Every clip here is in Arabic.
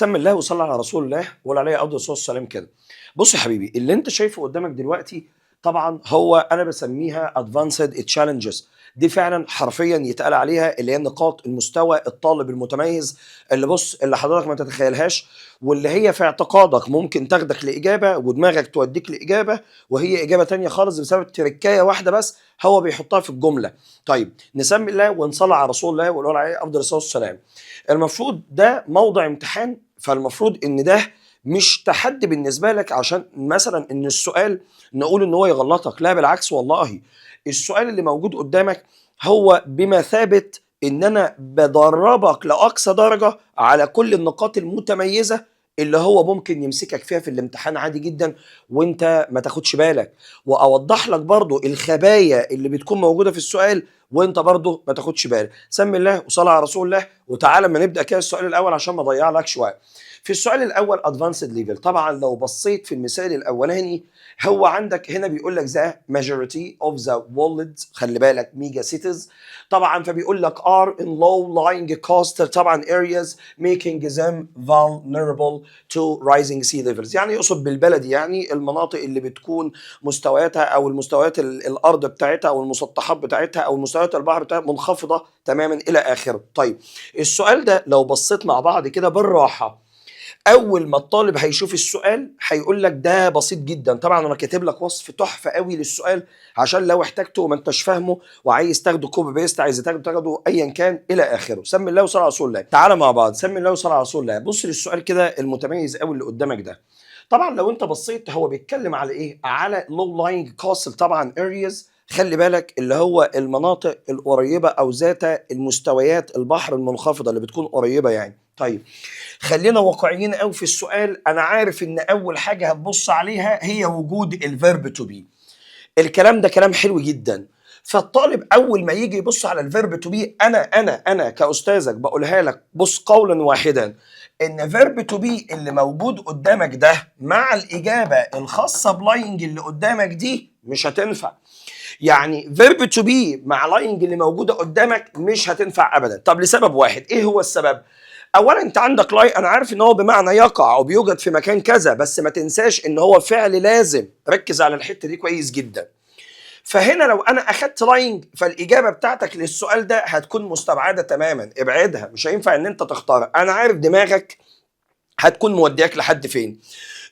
سمي الله وصلي على رسول الله وقول عليه افضل الصلاه والسلام كده. بص يا حبيبي، اللي انت شايفه قدامك دلوقتي طبعا هو انا بسميها ادفانسد تشالنجز. دي فعلا حرفيا يتقال عليها اللي هي نقاط المستوى الطالب المتميز، اللي بص اللي حضرتك ما تتخيلهاش، واللي هي في اعتقادك ممكن تاخدك لاجابه ودماغك توديك لاجابه وهي اجابه تانية خالص بسبب تركايه واحده بس هو بيحطها في الجمله. طيب نسمي الله ونصلي على رسول الله ونقول عليه افضل الصلاه والسلام. المفروض ده موضع امتحان، فالمفروض ان ده مش تحدي بالنسبه لك عشان مثلا ان السؤال نقول ان هو يغلطك، لا بالعكس والله. السؤال اللي موجود قدامك هو بمثابه ان انا بدربك لاقصى درجه على كل النقاط المتميزه اللي هو ممكن يمسكك فيها في الامتحان عادي جدا وانت ما تاخدش بالك، واوضح لك برضو الخبايا اللي بتكون موجوده في السؤال وانت برضو ما تاخدش بالك. سمي الله وصلى على رسول الله وتعالى ما نبدا كده السؤال الاول عشان ما اضيعلكش وقت. في السؤال الاول ادفانسد ليفل، طبعا لو بصيت في المثال الاولاني هو عندك هنا بيقول لك ذا majority of the world، خلي بالك ميجا سيتيز طبعا، فبيقول لك are in low lying coastal طبعا areas making them vulnerable to rising sea levels. يعني يقصد بالبلدي يعني المناطق اللي بتكون مستوياتها او المستويات الارض بتاعتها او المسطحات بتاعتها او مستويات البحر بتاعتها منخفضه تماما الى اخره. طيب السؤال ده لو بصيت مع بعض كده بالراحه، اول ما الطالب هيشوف السؤال هيقول لك ده بسيط جدا. طبعا انا كاتب لك وصف تحفه قوي للسؤال عشان لو احتجته وما انتش فاهمه وعايز تاخده كوبي بيست، عايز تاخده ايا كان الى اخره. سمي الله وصلى على رسول الله. تعالى مع بعض سمي الله وصلى على رسول الله. بص للسؤال كده المتميز قوي اللي قدامك ده. طبعا لو انت بصيت هو بيتكلم على ايه؟ على low lying coastal طبعا areas، خلي بالك اللي هو المناطق القريبه او ذات المستويات البحر المنخفضه اللي بتكون قريبه يعني. طيب خلينا واقعيين قوي في السؤال. انا عارف ان اول حاجه هتبص عليها هي وجود الفيرب تو بي. الكلام ده كلام حلو جدا، فالطالب اول ما يجي يبص على الفيرب تو بي انا كاستاذك بقولها لك بص قولا واحدا ان فيرب تو بي اللي موجود قدامك ده مع الاجابه الخاصه بلاينج اللي قدامك دي مش هتنفع. يعني فيرب تو بي مع لاينج اللي موجوده قدامك مش هتنفع ابدا. طب لسبب واحد، ايه هو السبب؟ اولا انت عندك لاي، انا عارف ان هو بمعنى يقع او بيوجد في مكان كذا، بس ما تنساش ان هو فعل لازم، ركز على الحته دي كويس جدا. فهنا لو انا اخدت لاينج فالاجابه بتاعتك للسؤال ده هتكون مستبعده تماما، ابعدها، مش هينفع ان انت تختار. انا عارف دماغك هتكون مودياك لحد فين.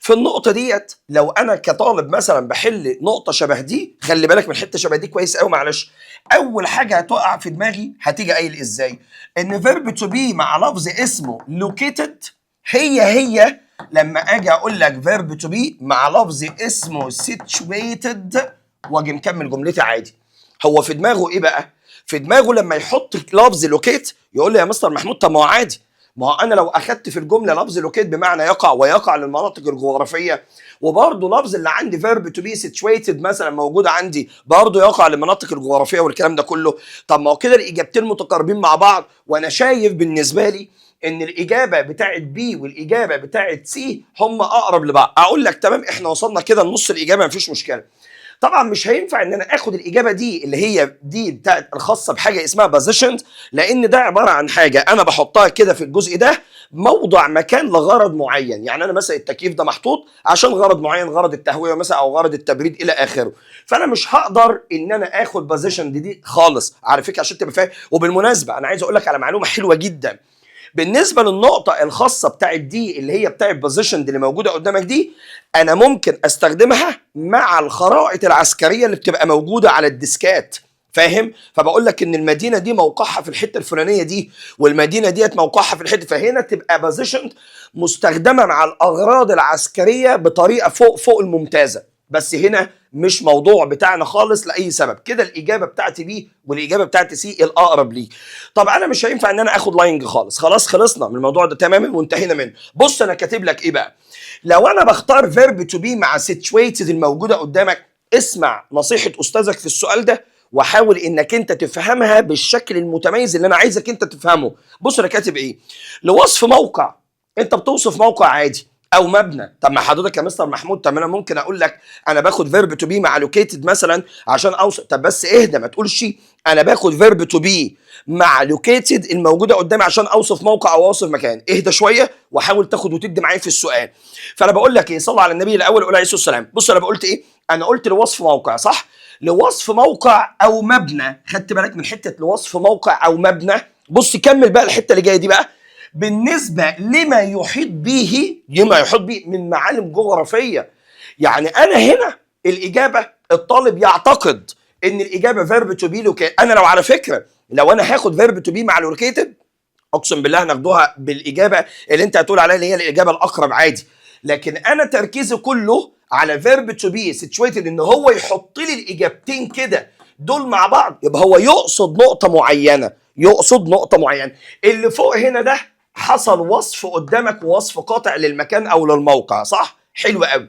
في النقطة ديت لو أنا كطالب مثلا بحل نقطة شبه دي، خلي بالك من حتة شبه دي كويس أوي معلش. أول حاجة هتقع في دماغي هتيجي قايل إزاي؟ إن فيرب تو بي مع لفظ اسمه located هي لما أجي أقول لك فيرب تو بي مع لفظ اسمه situated وأجي مكمل جملتي عادي. هو في دماغه إيه بقى؟ في دماغه لما يحط لفظ لوكيت يقول لي يا مستر محمود طب ما هو عادي، ما هو انا لو اخدت في الجمله لفظ لوكيت بمعنى يقع ويقع للمناطق الجغرافيه، وبرضه لفظ اللي عندي فيرب تو بي سيتويتد مثلا موجود عندي برضه يقع للمناطق الجغرافيه والكلام ده كله. طب ما هو كده الاجابتين متقاربين مع بعض، وانا شايف بالنسبه لي ان الاجابه بتاعت بي والاجابه بتاعت سي هم اقرب لبعض. اقول لك تمام احنا وصلنا كده لنص الاجابه مفيش مشكله. طبعا مش هينفع ان انا اخد الاجابه دي اللي هي دي بتاعت الخاصه بحاجه اسمها بوزيشن، لان ده عباره عن حاجه انا بحطها كده في الجزء ده موضع مكان لغرض معين. يعني انا مثلا التكييف ده محطوط عشان غرض معين، غرض التهويه مثلا او غرض التبريد الى اخره، فانا مش هقدر ان انا اخد بوزيشن دي خالص على فكره عشان تبقى فاهم. وبالمناسبه انا عايز اقول لك على معلومه حلوه جدا بالنسبه للنقطه الخاصه بتاعت دي اللي هي بتاعت بوزيشن اللي موجوده قدامك دي، انا ممكن استخدمها مع الخرائط العسكريه اللي بتبقى موجوده على الديسكات، فاهم؟ فبقول لك ان المدينه دي موقعها في الحته الفلانيه دي والمدينه ديت موقعها في الحته، فهنا تبقى بوزيشن مستخدمه مع الاغراض العسكريه بطريقه فوق الممتازه. بس هنا مش موضوع بتاعنا خالص لاي سبب. كده الاجابه بتاعتي بي والاجابه بتاعتي سي الاقرب ليه. طب انا مش هينفع ان انا اخد لاينج خالص، خلاص خلصنا من الموضوع ده تماما وانتهينا منه. بص انا كاتب لك ايه بقى. لو انا بختار فيرب تو بي مع سيتويتد الموجوده قدامك، اسمع نصيحه استاذك في السؤال ده وحاول انك انت تفهمها بالشكل المتميز اللي انا عايزك انت تفهمه. بص انا كاتب ايه لوصف موقع. انت بتوصف موقع عادي او مبنى. طب ما حضرتك يا مستر محمود طب انا ممكن اقول لك انا باخد فيرب تو بي مع لوكيتد مثلا عشان اوصف. طب بس اهدى ما تقولش انا باخد فيرب تو بي مع لوكيتد الموجوده قدامي عشان اوصف موقع او اوصف مكان. اهدى شويه وحاول تاخد وتدي معايا في السؤال. فانا بقول لك ايه، صلى على النبي الاول وقول عليه الصلاه والسلام. بص انا قلت ايه؟ انا قلت لوصف موقع، صح؟ لوصف موقع او مبنى. خدت بالك من حته لوصف موقع او مبنى؟ بص كمل بقى الحته اللي جايه دي بقى. بالنسبه لما يحيط به، لما يحيط به من معالم جغرافيه. يعني انا هنا الاجابه الطالب يعتقد ان الاجابه فيرب تو بي لوكيتد. انا لو على فكره لو انا هاخد فيرب تو بي مع لوكيتد اقسم بالله هناخدوها بالاجابه اللي انت هتقول عليها اللي هي الاجابه الاقرب عادي. لكن انا تركيزي كله على فيرب تو بي سيتويتد، ان هو يحط لي الاجابتين كده دول مع بعض، يبقى هو يقصد نقطه معينه، يقصد نقطه معينه. اللي فوق هنا ده حصل وصف قدامك ووصف قاطع للمكان او للموقع، صح؟ حلو قوي.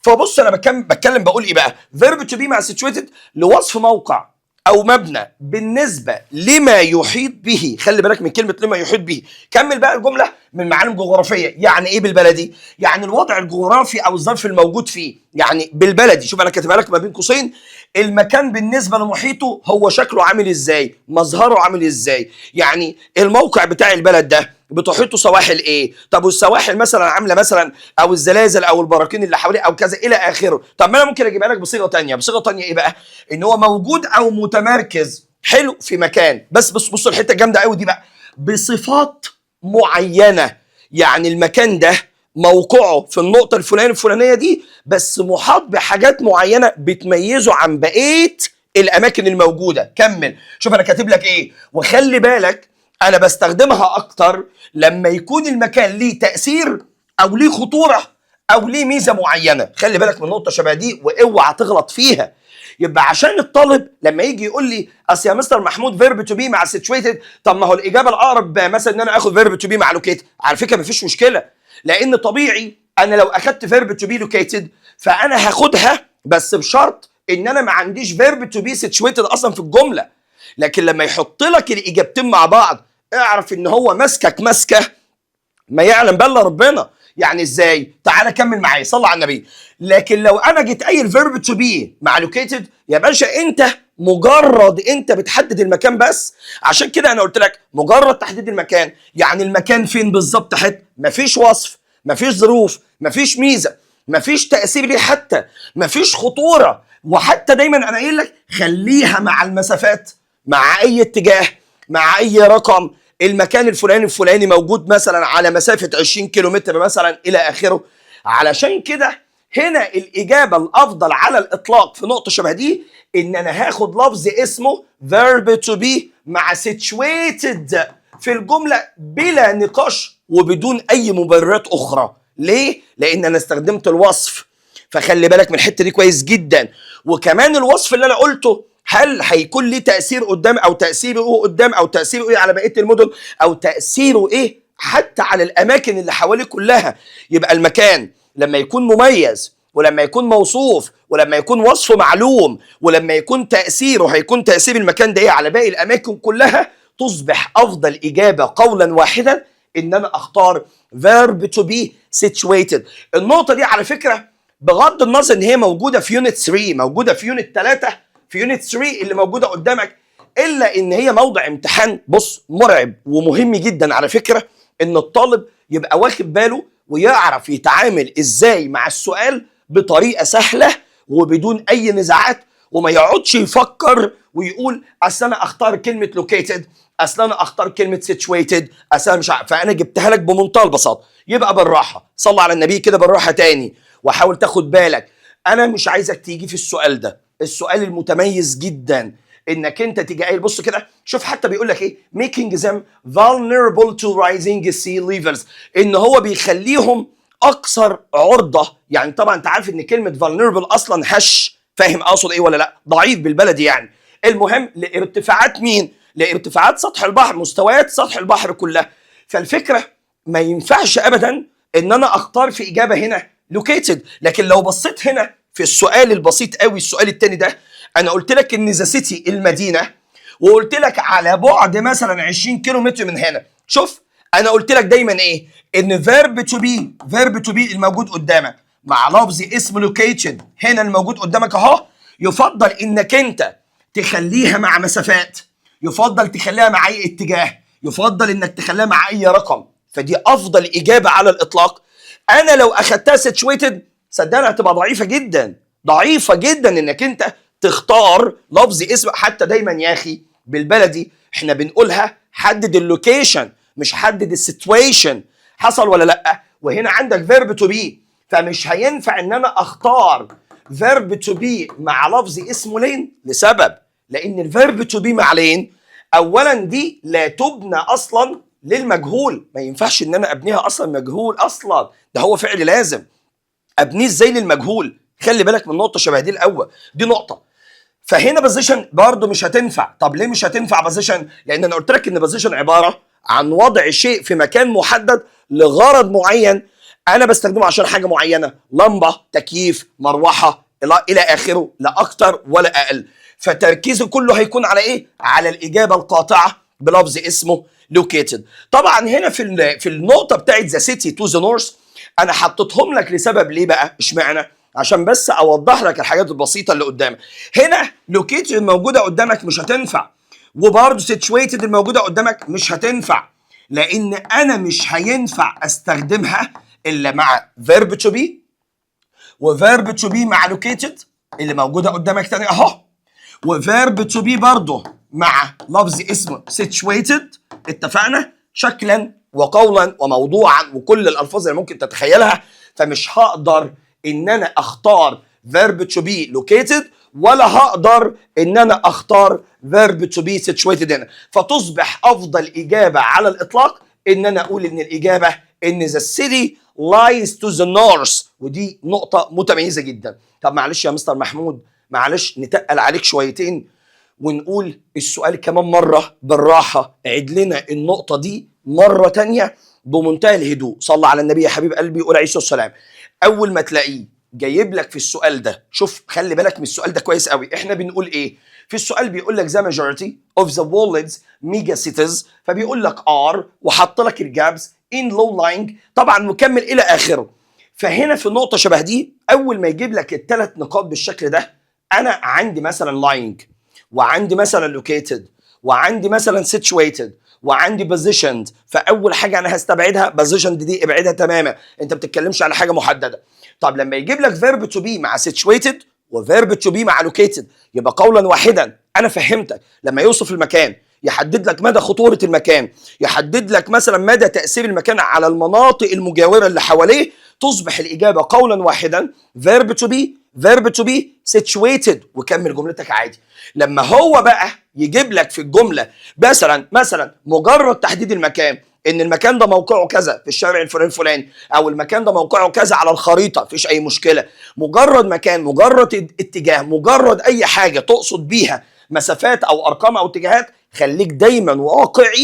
فبص انا بتكلم بقول ايه بقى؟ فيرب تو بي مع سيتويتد لوصف موقع او مبنى بالنسبه لما يحيط به. خلي بالك من كلمه لما يحيط به. كمل بقى الجمله من معالم جغرافيه. يعني ايه بالبلدي؟ يعني الوضع الجغرافي او الظرف الموجود فيه. يعني بالبلدي شوف انا كاتبها لك ما بين قوسين، المكان بالنسبه لمحيطه هو شكله عامل ازاي، مظهره عامل ازاي. يعني الموقع بتاع البلد ده بتحيطه سواحل ايه؟ طب والسواحل مثلا عامله مثلا او الزلازل او البراكين اللي حواليه او كذا الى اخره. طب ما انا ممكن اجيبها لك بصيغه ثانيه. بصيغه ثانيه ايه بقى؟ ان هو موجود او متمركز حلو في مكان. بس بص الحته الجامده قوي دي بقى، بصفات معينه. يعني المكان ده موقعه في النقطه الفلانيه دي، بس محاط بحاجات معينه بتميزه عن بقيه الاماكن الموجوده. كمل شوف انا كاتب لك ايه. وخلي بالك انا بستخدمها اكتر لما يكون المكان ليه تاثير او ليه خطوره او ليه ميزه معينه. خلي بالك من نقطه شبه دي واوعى تغلط فيها. يبقى عشان الطالب لما يجي يقول لي اصل يا مستر محمود فيرب تو بي مع سيتويتد، طب ما هو الاجابه الاقرب مثلا ان انا اخد فيرب تو بي مع لوكيتد. على فكره مفيش مشكله، لان طبيعي انا لو اخدت فيرب تو بي لوكيتد فانا هاخدها بس بشرط ان انا ما عنديش فيرب تو بي سيتويتد اصلا في الجمله. لكن لما يحط لك الاجابتين مع بعض اعرف ان هو ماسكك ماسكه ما يعلم بها الا ربنا. يعني ازاي؟ تعالى كمل معايا صلى على النبي. لكن لو انا جيت قايل فيرب تو بي مع لوكيتد يا باشا انت مجرد انت بتحدد المكان بس. عشان كده انا قلت لك مجرد تحديد المكان. يعني المكان فين بالظبط؟ حته مفيش وصف، مفيش ظروف، مفيش ميزه، مفيش تاثير ليه، حتى مفيش خطوره. وحتى دايما انا قايل لك خليها مع المسافات، مع اي اتجاه، مع اي رقم. المكان الفلاني موجود مثلا على مسافه 20 كيلومتر مثلا الى اخره. علشان كده هنا الاجابه الافضل على الاطلاق في نقطه شبه دي ان انا هاخد لفظ اسمه verb to be مع situated في الجمله بلا نقاش وبدون اي مبررات اخرى. ليه؟ لان انا استخدمت الوصف. فخلي بالك من الحته دي كويس جدا. وكمان الوصف اللي انا قلته هل هيكون ليه تاثير قدام او تاثيره ايه قدام او تاثيره ايه على بقيه المدن او تاثيره ايه حتى على الاماكن اللي حواليه كلها. يبقى المكان لما يكون مميز ولما يكون موصوف ولما يكون وصفه معلوم ولما يكون تاثيره هيكون تاثير المكان ده ايه على باقي الاماكن كلها، تصبح افضل اجابه قولا واحدا ان انا اختار verb to be situated. النقطه دي على فكره بغض النظر ان هي موجوده في يونت 3، موجوده في يونت 3، في يونت 3 اللي موجوده قدامك، الا ان هي موضع امتحان بص مرعب ومهم جدا على فكره ان الطالب يبقى واخد باله ويعرف يتعامل ازاي مع السؤال بطريقه سهله وبدون اي نزاعات، وما يقعدش يفكر ويقول اصل انا اختار كلمه لوكيتد، اصل انا اختار كلمه سيتويتد، اصل انا مش عارف. فانا جبتها لك بمنتهى البساطه. يبقى بالراحه صلى على النبي كده بالراحه تاني وحاول تاخد بالك. انا مش عايزك تيجي في السؤال ده، السؤال المتميز جدا انك انت تيجي قايل بص كده. شوف حتى بيقول لك ايه making them vulnerable to rising sea levels، ان هو بيخليهم اكثر عرضه. يعني طبعا انت عارف ان كلمه vulnerable اصلا هش، فاهم اقصد ايه ولا لا؟ ضعيف بالبلدي يعني. المهم لارتفاعات مين؟ لارتفاعات سطح البحر، مستويات سطح البحر كلها. فالفكره ما ينفعش ابدا ان انا اختار في اجابه هنا located. لكن لو بصيت هنا في السؤال البسيط قوي السؤال الثاني ده، انا قلت لك ان ذا سيتي المدينه وقلت لك على بعد مثلا 20 كيلو متر من هنا. شوف انا قلت لك دايما ايه؟ ان فيرب تو بي الموجود قدامك مع لفظ اسم لوكيشن هنا الموجود قدامك اهو، يفضل انك انت تخليها مع مسافات، يفضل تخليها مع اي اتجاه، يفضل انك تخليها مع اي رقم، فدي افضل اجابه على الاطلاق. انا لو اخدتها situated صدقني هتبقى ضعيفه جدا، ضعيفه جدا انك انت تختار لفظ اسم. حتى دايما يا اخي بالبلدي احنا بنقولها حدد اللوكيشن مش حدد السيتويشن، حصل ولا لا؟ وهنا عندك فيرب تو بي، فمش هينفع ان انا اختار فيرب تو بي مع لفظ اسمه لين لسبب، لان الفيرب تو بي مع لين اولا دي لا تبنى اصلا للمجهول، ما ينفعش ان انا ابنيها اصلا مجهول اصلا، ده هو فعل لازم. ابنيه ازاي للمجهول؟ خلي بالك من نقطه شبه دي الاول، دي نقطه. فهنا بوزيشن برضه مش هتنفع. طب ليه مش هتنفع بوزيشن؟ لان انا قلت لك ان بوزيشن عباره عن وضع شيء في مكان محدد لغرض معين، انا بستخدمه عشان حاجه معينه، لمبه، تكييف، مروحه، الى اخره، لا اكتر ولا اقل. فتركيزي كله هيكون على ايه؟ على الاجابه القاطعه بلفظ اسمه located. طبعا هنا في النقطه بتاعت ذا سيتي تو ذا نورث انا حطيتهم لك لسبب. ليه بقى؟ اشمعنى؟ عشان بس اوضح لك الحاجات البسيطه اللي قدامك. هنا located الموجوده قدامك مش هتنفع، وبرضه situated الموجوده قدامك مش هتنفع، لان انا مش هينفع استخدمها الا مع verb to be وverb to be مع located اللي موجوده قدامك تاني اهو، وverb to be برضه مع لفظ اسمه situated، اتفقنا؟ شكلا وقولا وموضوعا وكل الالفاظ اللي ممكن تتخيلها. فمش هقدر ان انا اختار verb to be located ولا هقدر ان انا اختار verb to be situated هنا، فتصبح افضل اجابه على الاطلاق ان انا اقول ان الاجابه ان the city lies to the north، ودي نقطه متميزه جدا. طب معلش يا مستر محمود، معلش نتقل عليك شويتين ونقول السؤال كمان مرة بالراحة، عيد لنا النقطة دي مرة تانية بمنتهى الهدوء. صلى على النبي يا حبيب قلبي، قول عليه الصلاة والسلام. أول ما تلاقيه جايب لك في السؤال ده، شوف خلي بالك من السؤال ده كويس قوي، احنا بنقول ايه؟ في السؤال بيقول لك the majority of the world's mega cities، فبيقول لك are وحط لك الجابس in low lying طبعا مكمل إلى آخره. فهنا في النقطة شبه دي أول ما يجيب لك الثلاث نقاط بالشكل ده، أنا عندي مثلا lying وعندي مثلا located وعندي مثلا situated وعندي positioned، فاول حاجه انا هستبعدها positioned دي ابعدها تماما، انت بتتكلمش على حاجه محدده. طب لما يجيب لك verb to be مع situated وverb to be مع located يبقى قولا واحدا انا فهمتك. لما يوصف المكان يحدد لك مدى خطوره المكان، يحدد لك مثلا مدى تاثير المكان على المناطق المجاوره اللي حواليه، تصبح الاجابه قولا واحدا verb to be verb to be situated وكمل جملتك عادي. لما هو بقى يجيب لك في الجمله مثلا مجرد تحديد المكان، ان المكان ده موقعه كذا في الشارع الفلاني او المكان ده موقعه كذا على الخريطه، مفيش اي مشكله، مجرد مكان، مجرد اتجاه، مجرد اي حاجه تقصد بيها مسافات او ارقام او اتجاهات، خليك دايما واقعي